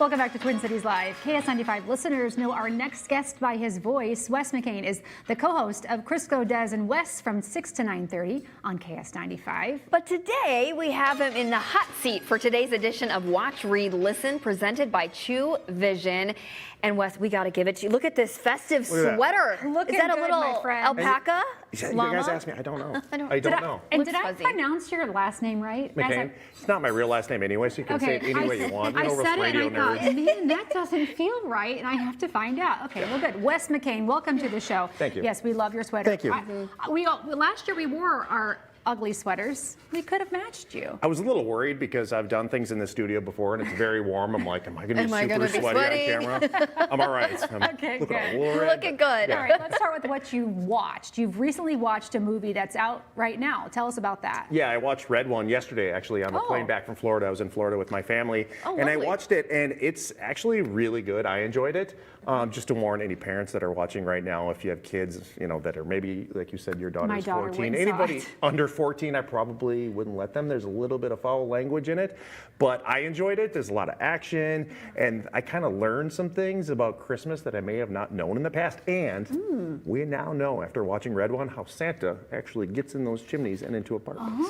Welcome back to Twin Cities Live. KS95 listeners know our next guest by his voice. Wes McCane is the co-host of Crisco, Des, and Wes from 6 to 9:30 on KS95. But today we have him in the hot seat for today's edition of Watch, Read, Listen, presented by Chu Vision. And Wes, we got to give it to you. Look at this festive sweater. Looking Is that a good, little my friend. alpaca? You llama? guys asked me. I don't know. I don't know. And Looks did I fuzzy. pronounce your last name right? McCain. It's not my real last name anyway, so you can say it any way you want. You I know, said it radio and I thought, nerds. man, that doesn't feel right, and I have to find out. Okay, well, good. Wes McCane, welcome to the show. Thank you. Yes, we love your sweater. Thank you. Last year we wore our ugly sweaters. We could have matched you. I was a little worried because I've done things in the studio before and it's very warm. I'm like, am I going to be super sweaty on camera? I'm all right. Okay, looking good. all worried. Looking good. Yeah. All right, let's start with what you watched. You've recently watched a movie that's out right now. Tell us about that. Yeah, I watched Red One yesterday, actually, on the plane back from Florida. I was in Florida with my family, and I lovely. watched it, and it's actually really good. I enjoyed it. Just to warn any parents that are watching right now, if you have kids, you know, that are maybe, like you said, your daughter's daughter 14. went and saw Anybody it. under 14, I probably wouldn't let them. There's a little bit of foul language in it, but I enjoyed it. There's a lot of action, and I kind of learned some things about Christmas that I may have not known in the past. And we now know, after watching Red One, how Santa actually gets in those chimneys and into apartments.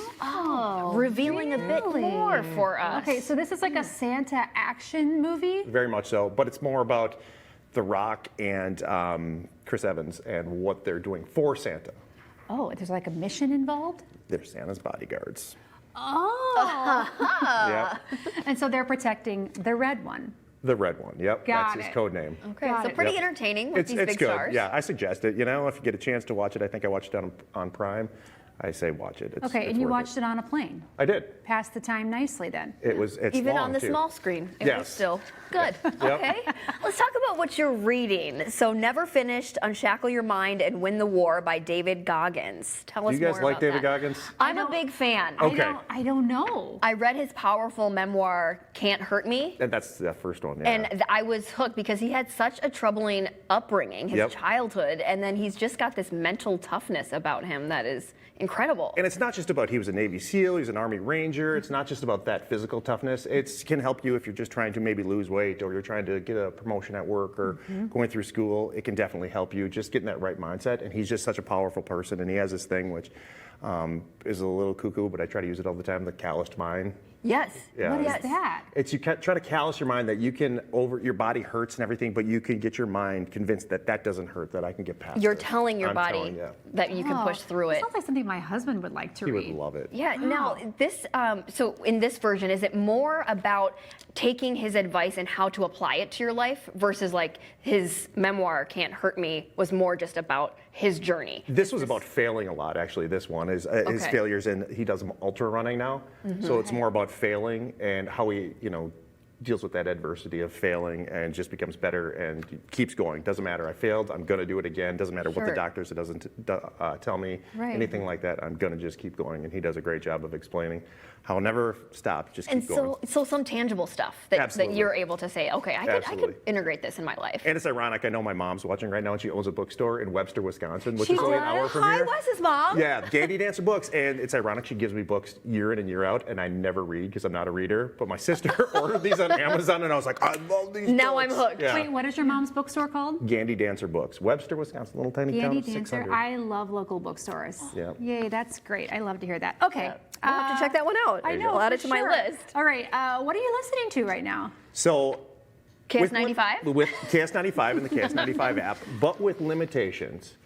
Revealing a bit more for us. Okay, so this is like a Santa action movie? Very much so, but it's more about The Rock and Chris Evans and what they're doing for Santa. Oh, there's like a mission involved? They're Santa's bodyguards. Oh. Yep. And so they're protecting the red one. The Red One. Yep. Got That's his it. code name. Okay, Got so it. pretty Yep. entertaining with these It's big good. stars. Yeah, I suggest it. You know, if you get a chance to watch it, I think I watched it on Prime. I say watch it. Okay, and you watched it on a plane. I did. Passed the time nicely then. It's Even long, on the too. small screen, it was Yes. still good. Okay, let's talk about what you're reading. So, Never Finished, Unshackle Your Mind and Win the War by David Goggins. Tell us You guys more like about David that. Goggins? I'm a big fan. Okay. I don't know. I read his powerful memoir, Can't Hurt Me. And that's the first one. Yeah. And I was hooked because he had such a troubling upbringing, his Yep. childhood, and then he's just got this mental toughness about him that is incredible. And it's not just about he was a Navy SEAL, he's an Army Ranger. It's not just about that physical toughness. It can help you if you're just trying to maybe lose weight or you're trying to get a promotion at work or going through school. It can definitely help you just getting that right mindset. And he's just such a powerful person. And he has this thing which is a little cuckoo, but I try to use it all the time, the calloused mind. Yes. Yeah. What is Yes. that? It's you try to callous your mind that you can your body hurts and everything, but you can get your mind convinced that that doesn't hurt, that I can get past You're this. telling your I'm body telling you. that you can Oh, push through it. Sounds like something my husband would like to He read. would love it. Yeah, now this, so in this version, is it more about taking his advice and how to apply it to your life versus like his memoir, Can't Hurt Me, was more just about his journey? This was about failing a lot, actually. This one is his Okay. failures, and he does ultra running now. So it's more about failing and how he, deals with that adversity of failing and just becomes better and keeps going. Doesn't matter. I failed. I'm going to do it again. Doesn't matter what the Sure. doctor doesn't tell me. Right. Anything like that. I'm going to just keep going. And he does a great job of explaining how I'll never stop. Just And keep going. so some tangible stuff that Absolutely. you're able to say, okay, I could Absolutely. integrate this in my life. And it's ironic. I know my mom's watching right now, and she owns a bookstore in Webster, Wisconsin, which She is only an does? hour from Hi, here. Wes's mom. Yeah, Gandy Dancer Books, and it's ironic. She gives me books year in and year out, and I never read because I'm not a reader. But my sister ordered these on Amazon, and I was like, I love these. Now books. I'm hooked. Yeah. Wait, what is your mom's bookstore called? Gandy Dancer Books, Webster, Wisconsin, little tiny town Gandy of Dancer. 600. I love local bookstores. Yeah. Yay, that's great. I love to hear that. Okay. We'll have to check that one out. I know. I'll add for it to my sure. list. All right. What are you listening to right now? So. KS95? With KS95 and the KS95 app, but with limitations.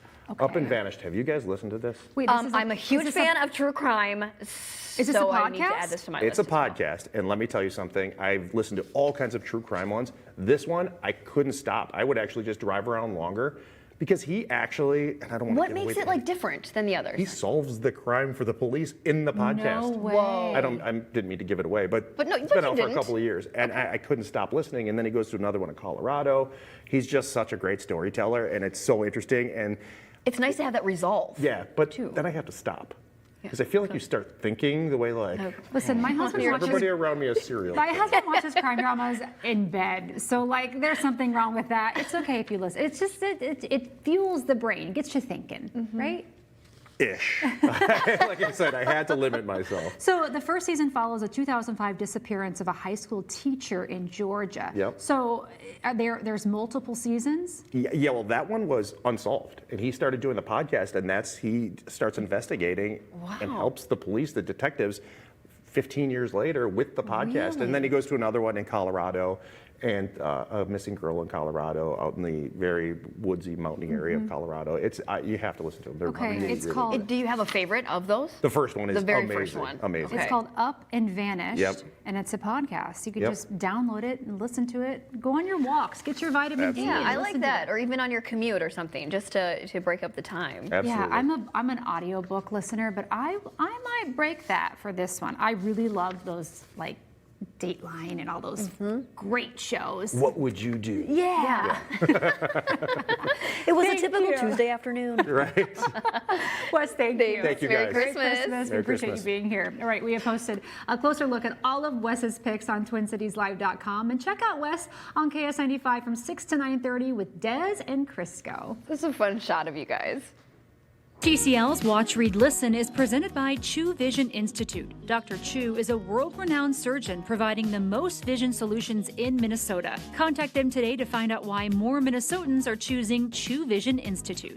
Up and Vanished. Have you guys listened to this? Wait, this is I'm a huge is this fan of true crime. Is this so a I need to podcast? add this to my It's list. a podcast, and let me tell you something. I've listened to all kinds of true crime ones. This one, I couldn't stop. I would actually just drive around longer because he actually, and I don't want What to makes it like different than the others? he solves the crime for the police in the podcast. No way. Whoa. I didn't mean to give it away, but no, it's but been you out for a didn't. couple of years, and I couldn't stop listening. And then he goes to another one in Colorado. He's just such a great storyteller, and it's so interesting. And It's nice to have that resolve. yeah, but too. then I have to stop because I feel like you start thinking the way like Listen, my husband watches. everybody around me is serial. My husband watches crime dramas in bed, so like there's something wrong with that. It's okay if you listen. It's just it fuels the brain, gets you thinking, right? Ish. Like I said, I had to limit myself. So the first season follows a 2005 disappearance of a high school teacher in Georgia. Yep. So there's multiple seasons? Yeah, well, that one was unsolved. And he started doing the podcast, and he starts investigating and helps the police, the detectives, 15 years later with the podcast. Really? And then he goes to another one in Colorado, and a missing girl in Colorado out in the very woodsy, mountainy area of Colorado. It's you have to listen to them. They're Okay, really, it's really called- good. Do you have a favorite of those? The first one is The very amazing. first one. Amazing. It's Okay. called Up and Vanished, Yep. and it's a podcast. You can Yep. just download it and listen to it. Go on your walks, get your vitamin D. Absolutely. Yeah, and I like listen to that. it. Or even on your commute or something, just to break up the time. Absolutely. Yeah, I'm an audiobook listener, but I might break that for this one. I really love those like Dateline and all those great shows. What would you do? Yeah. It was Thank a typical you. Tuesday afternoon. Right? Wes, thank you. Thank you, Merry guys. Christmas. We Merry appreciate Christmas. you being here. All right, we have posted a closer look at all of Wes's picks on TwinCitiesLive.com, and check out Wes on KS95 from 6 to 9:30 with Des and Crisco. This is a fun shot of you guys. TCL's Watch, Read, Listen is presented by Chu Vision Institute. Dr. Chu is a world-renowned surgeon providing the most vision solutions in Minnesota. Contact them today to find out why more Minnesotans are choosing Chu Vision Institute.